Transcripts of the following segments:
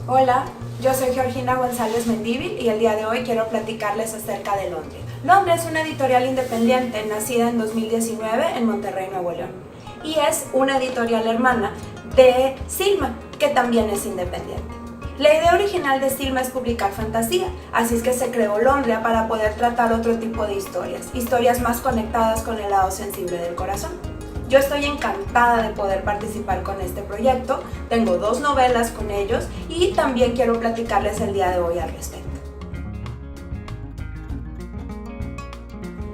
Hola, yo soy Georgina González Mendívil y el día de hoy quiero platicarles acerca de Londres. Londres es una editorial independiente nacida en 2019 en Monterrey, Nuevo León. Y es una editorial hermana de Silma, que también es independiente. La idea original de Silma es publicar fantasía, así es que se creó Londres para poder tratar otro tipo de historias más conectadas con el lado sensible del corazón. Yo estoy encantada de poder participar con este proyecto, tengo 2 novelas con ellos y también quiero platicarles el día de hoy al respecto.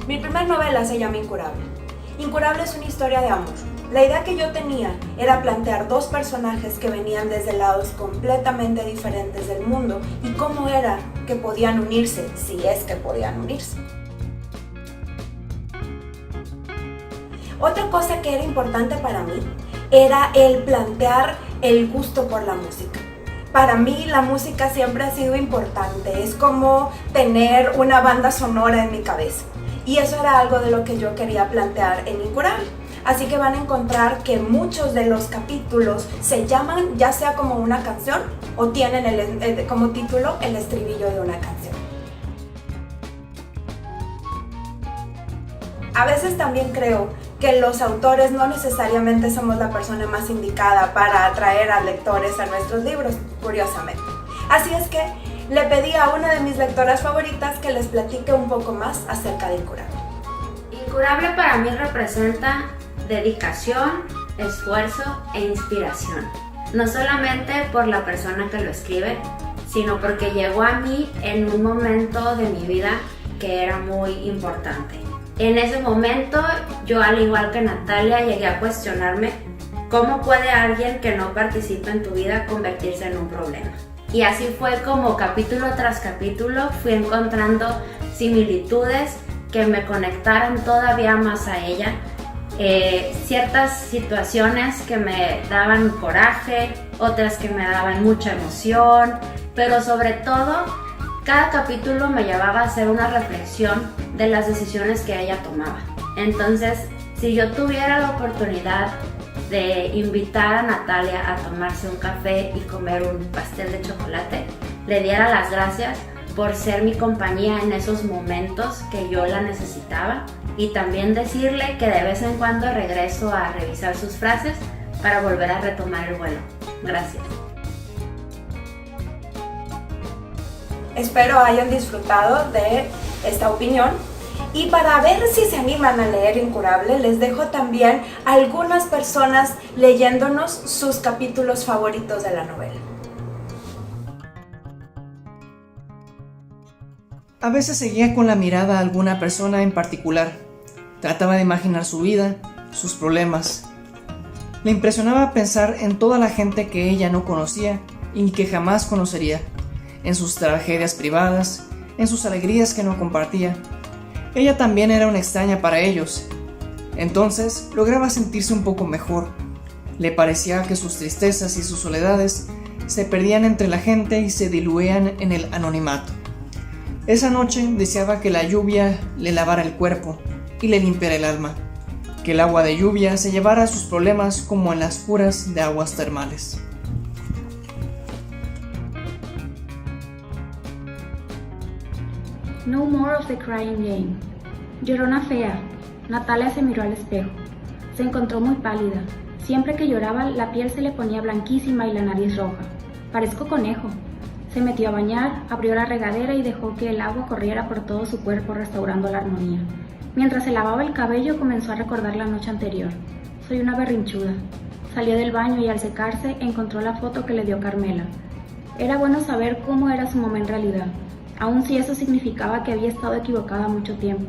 Mi primera novela se llama Incurable. Incurable es una historia de amor. La idea que yo tenía era plantear 2 personajes que venían desde lados completamente diferentes del mundo y cómo era que podían unirse, si es que podían unirse. Otra cosa que era importante para mí era el plantear el gusto por la música. Para mí la música siempre ha sido importante, es como tener una banda sonora en mi cabeza. Y eso era algo de lo que yo quería plantear en Incurable. Así que van a encontrar que muchos de los capítulos se llaman ya sea como una canción o tienen como título el estribillo de una canción. A veces también creo que los autores no necesariamente somos la persona más indicada para atraer a lectores a nuestros libros, curiosamente. Así es que le pedí a una de mis lectoras favoritas que les platique un poco más acerca de Incurable. Incurable para mí representa dedicación, esfuerzo e inspiración. No solamente por la persona que lo escribe, sino porque llegó a mí en un momento de mi vida que era muy importante. En ese momento, yo al igual que Natalia llegué a cuestionarme cómo puede alguien que no participa en tu vida convertirse en un problema. Y así fue como capítulo tras capítulo fui encontrando similitudes que me conectaron todavía más a ella. Ciertas situaciones que me daban coraje, otras que me daban mucha emoción, pero sobre todo cada capítulo me llevaba a hacer una reflexión de las decisiones que ella tomaba. Entonces, si yo tuviera la oportunidad de invitar a Natalia a tomarse un café y comer un pastel de chocolate, le diera las gracias por ser mi compañía en esos momentos que yo la necesitaba y también decirle que de vez en cuando regreso a revisar sus frases para volver a retomar el vuelo. Gracias. Espero hayan disfrutado de esta opinión y para ver si se animan a leer Incurable les dejo también a algunas personas leyéndonos sus capítulos favoritos de la novela. A veces seguía con la mirada a alguna persona en particular. Trataba de imaginar su vida, sus problemas. Le impresionaba pensar en toda la gente que ella no conocía y que jamás conocería, en sus tragedias privadas, en sus alegrías que no compartía. Ella también era una extraña para ellos. Entonces lograba sentirse un poco mejor. Le parecía que sus tristezas y sus soledades se perdían entre la gente y se diluían en el anonimato. Esa noche deseaba que la lluvia le lavara el cuerpo y le limpiara el alma, que el agua de lluvia se llevara sus problemas como en las curas de aguas termales. No more of the crying game. Llorona fea. Natalia se miró al espejo. Se encontró muy pálida. Siempre que lloraba, la piel se le ponía blanquísima y la nariz roja. Parezco conejo. Se metió a bañar, abrió la regadera y dejó que el agua corriera por todo su cuerpo, restaurando la armonía. Mientras se lavaba el cabello, comenzó a recordar la noche anterior. Soy una berrinchuda. Salió del baño y al secarse, encontró la foto que le dio Carmela. Era bueno saber cómo era su mamá en realidad, aun si eso significaba que había estado equivocada mucho tiempo.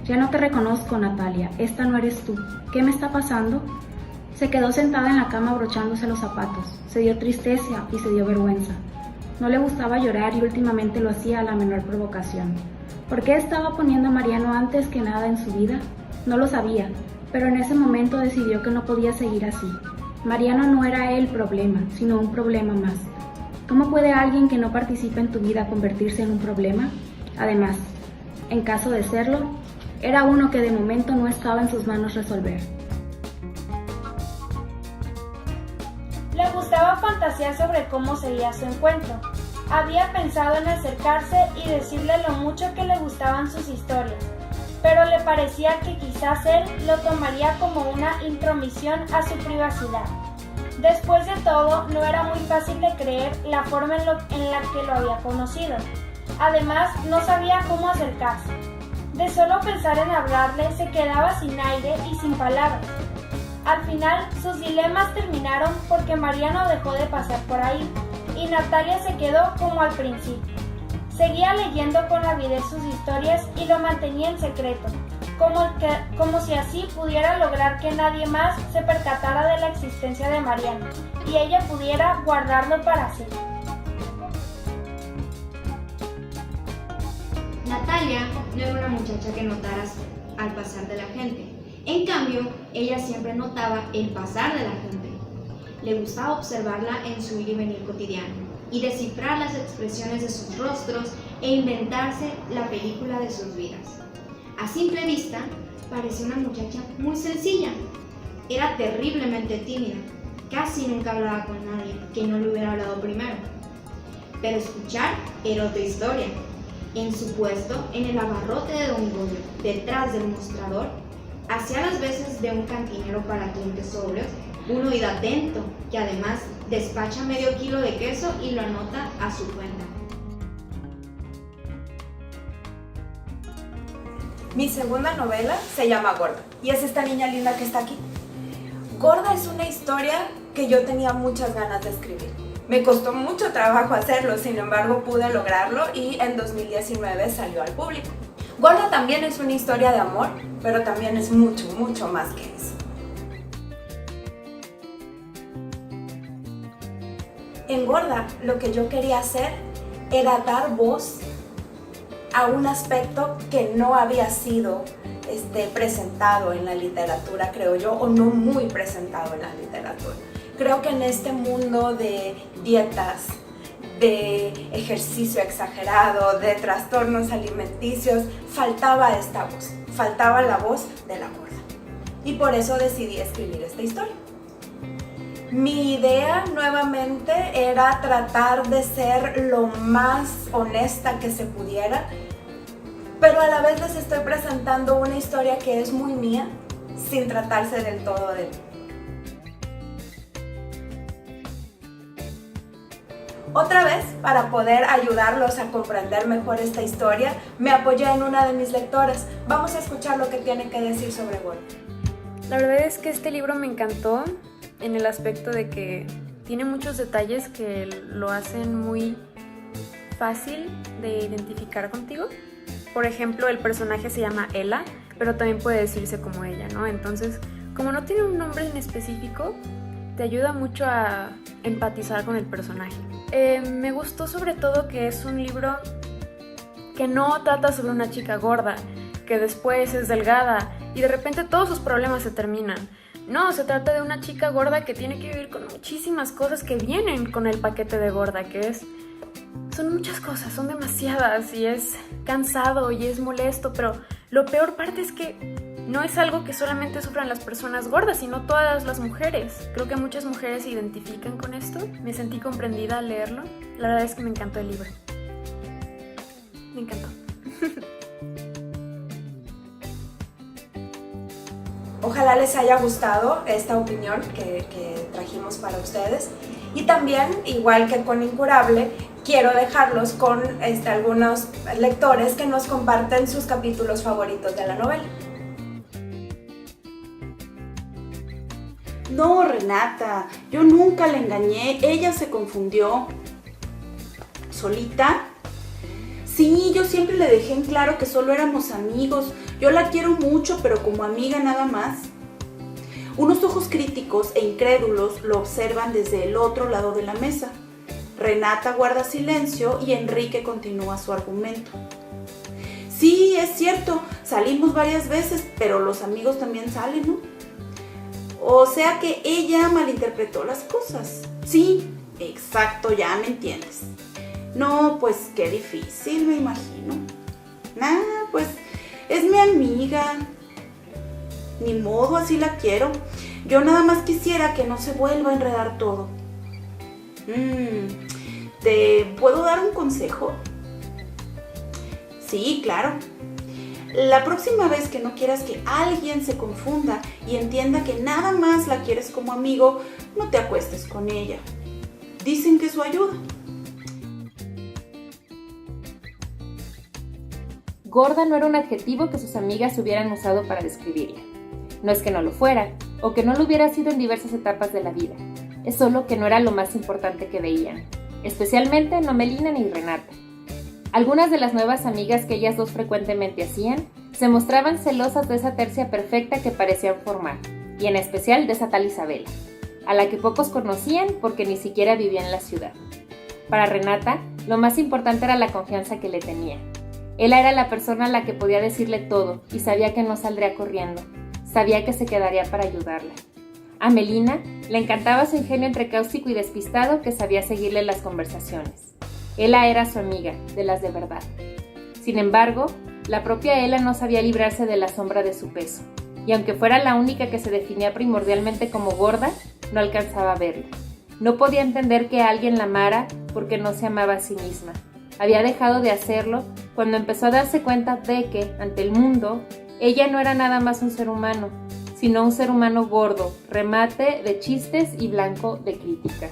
Ya no te reconozco, Natalia. Esta no eres tú. ¿Qué me está pasando? Se quedó sentada en la cama abrochándose los zapatos. Se dio tristeza y se dio vergüenza. No le gustaba llorar y últimamente lo hacía a la menor provocación. ¿Por qué estaba poniendo a Mariano antes que nada en su vida? No lo sabía, pero en ese momento decidió que no podía seguir así. Mariano no era el problema, sino un problema más. ¿Cómo puede alguien que no participa en tu vida convertirse en un problema? Además, en caso de serlo, era uno que de momento no estaba en sus manos resolver. La gustaba fantasear sobre cómo sería su encuentro. Había pensado en acercarse y decirle lo mucho que le gustaban sus historias, pero le parecía que quizás él lo tomaría como una intromisión a su privacidad. Después de todo, no era muy fácil de creer la forma en la que lo había conocido. Además, no sabía cómo acercarse. De solo pensar en hablarle, se quedaba sin aire y sin palabras. Al final, sus dilemas terminaron porque Mariano dejó de pasar por ahí y Natalia se quedó como al principio. Seguía leyendo con avidez sus historias y lo mantenía en secreto, como si así pudiera lograr que nadie más se percatara de la existencia de Mariano y ella pudiera guardarlo para sí. Natalia no era una muchacha que notara al pasar de la gente. En cambio, ella siempre notaba el pasar de la gente. Le gustaba observarla en su ir y venir cotidiano y descifrar las expresiones de sus rostros e inventarse la película de sus vidas. A simple vista, parecía una muchacha muy sencilla. Era terriblemente tímida. Casi nunca hablaba con nadie que no le hubiera hablado primero. Pero escuchar era otra historia. En su puesto, en el abarrote de Don Goyo, detrás del mostrador, hacía las veces de un cantinero para clientes sobrios, un oído atento, que además despacha medio kilo de queso y lo anota a su cuenta. Mi segunda novela se llama Gorda y es esta niña linda que está aquí. Gorda es una historia que yo tenía muchas ganas de escribir. Me costó mucho trabajo hacerlo, sin embargo pude lograrlo y en 2019 salió al público. Gorda también es una historia de amor, pero también es mucho, mucho más que eso. En Gorda, lo que yo quería hacer era dar voz a un aspecto que no había sido presentado en la literatura, creo yo, o no muy presentado en la literatura. Creo que en este mundo de dietas, de ejercicio exagerado, de trastornos alimenticios, faltaba esta voz, faltaba la voz de la gorda. Y por eso decidí escribir esta historia. Mi idea nuevamente era tratar de ser lo más honesta que se pudiera, pero a la vez les estoy presentando una historia que es muy mía, sin tratarse del todo de mí. Otra vez, para poder ayudarlos a comprender mejor esta historia, me apoyé en una de mis lectoras. Vamos a escuchar lo que tiene que decir sobre Gorda. La verdad es que este libro me encantó en el aspecto de que tiene muchos detalles que lo hacen muy fácil de identificar contigo. Por ejemplo, el personaje se llama Ela, pero también puede decirse como ella, ¿no? Entonces, como no tiene un nombre en específico, te ayuda mucho a empatizar con el personaje. Me gustó sobre todo que es un libro que no trata sobre una chica gorda, que después es delgada y de repente todos sus problemas se terminan. No, se trata de una chica gorda que tiene que vivir con muchísimas cosas que vienen con el paquete de gorda, son muchas cosas, son demasiadas y es cansado y es molesto, pero lo peor parte es que no es algo que solamente sufran las personas gordas, sino todas las mujeres. Creo que muchas mujeres se identifican con esto. Me sentí comprendida al leerlo. La verdad es que me encantó el libro. Me encantó. Ojalá les haya gustado esta opinión que trajimos para ustedes. Y también, igual que con Incurable, quiero dejarlos con algunos lectores que nos comparten sus capítulos favoritos de la novela. No, Renata, yo nunca la engañé, ella se confundió. ¿Solita? Sí, yo siempre le dejé en claro que solo éramos amigos. Yo la quiero mucho, pero como amiga nada más. Unos ojos críticos e incrédulos lo observan desde el otro lado de la mesa. Renata guarda silencio y Enrique continúa su argumento. Sí, es cierto, salimos varias veces, pero los amigos también salen, ¿no? O sea que ella malinterpretó las cosas. Sí, exacto, ya me entiendes. No, pues qué difícil, me imagino. Pues es mi amiga. Ni modo, así la quiero. Yo nada más quisiera que no se vuelva a enredar todo. ¿Te puedo dar un consejo? Sí, claro. La próxima vez que no quieras que alguien se confunda y entienda que nada más la quieres como amigo, no te acuestes con ella. Dicen que eso ayuda. Gorda no era un adjetivo que sus amigas hubieran usado para describirla. No es que no lo fuera, o que no lo hubiera sido en diversas etapas de la vida. Es solo que no era lo más importante que veían, especialmente no Melina ni Renata. Algunas de las nuevas amigas que ellas dos frecuentemente hacían se mostraban celosas de esa tercia perfecta que parecían formar, y en especial de esa tal Isabela, a la que pocos conocían porque ni siquiera vivía en la ciudad. Para Renata, lo más importante era la confianza que le tenía. Ella era la persona a la que podía decirle todo y sabía que no saldría corriendo, sabía que se quedaría para ayudarla. A Melina le encantaba su ingenio entre cáustico y despistado que sabía seguirle las conversaciones. Ella era su amiga, de las de verdad. Sin embargo, la propia Ella no sabía librarse de la sombra de su peso, y aunque fuera la única que se definía primordialmente como gorda, no alcanzaba a verla. No podía entender que alguien la amara porque no se amaba a sí misma. Había dejado de hacerlo cuando empezó a darse cuenta de que, ante el mundo, ella no era nada más un ser humano, sino un ser humano gordo, remate de chistes y blanco de críticas.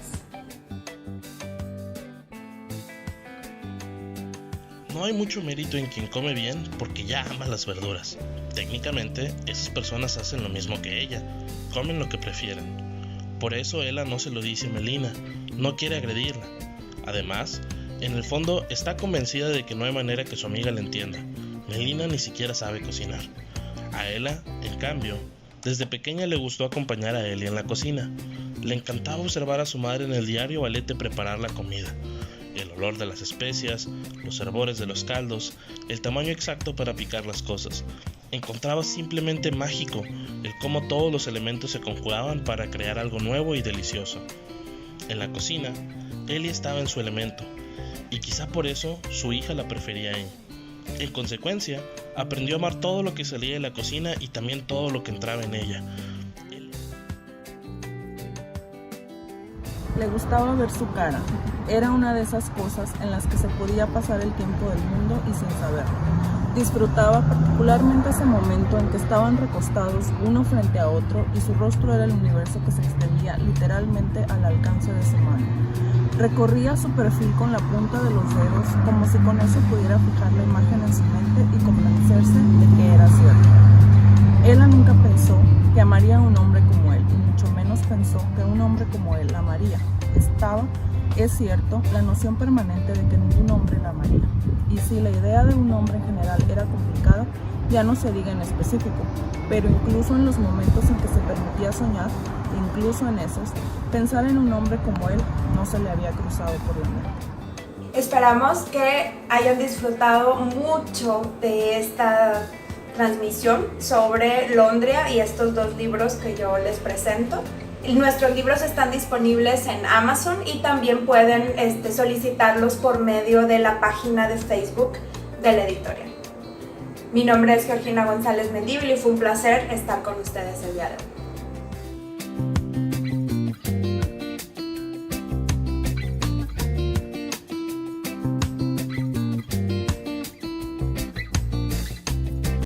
No hay mucho mérito en quien come bien porque ya ama las verduras. Técnicamente, esas personas hacen lo mismo que ella, comen lo que prefieren. Por eso Ella no se lo dice a Melina, no quiere agredirla. Además, en el fondo está convencida de que no hay manera que su amiga la entienda. Melina ni siquiera sabe cocinar. A Ella, en cambio, desde pequeña le gustó acompañar a Eli en la cocina. Le encantaba observar a su madre en el diario Valete preparar la comida. El olor de las especias, los hervores de los caldos, el tamaño exacto para picar las cosas. Encontraba simplemente mágico el cómo todos los elementos se conjugaban para crear algo nuevo y delicioso. En la cocina, Eli estaba en su elemento, y quizá por eso su hija la prefería a ella. En consecuencia, aprendió a amar todo lo que salía de la cocina y también todo lo que entraba en ella. Le gustaba ver su cara. Era una de esas cosas en las que se podía pasar el tiempo del mundo y sin saberlo. Disfrutaba particularmente ese momento en que estaban recostados uno frente a otro y su rostro era el universo que se extendía literalmente al alcance de su mano. Recorría su perfil con la punta de los dedos como si con eso pudiera fijar la imagen en su mente y convencerse de que era cierto. Ella nunca pensó que amaría a un hombre como él, y mucho menos pensó que un hombre como él la amaría. Es cierto, la noción permanente de que ningún hombre la amaría. Y si la idea de un hombre en general era complicada, ya no se diga en específico, pero incluso en los momentos en que se permitía soñar, incluso en esos, pensar en un hombre como él no se le había cruzado por la mente. Esperamos que hayan disfrutado mucho de esta transmisión sobre Londria y estos dos libros que yo les presento. Nuestros libros están disponibles en Amazon y también pueden solicitarlos por medio de la página de Facebook de la editorial. Mi nombre es Georgina González Mendívil y fue un placer estar con ustedes el día de hoy.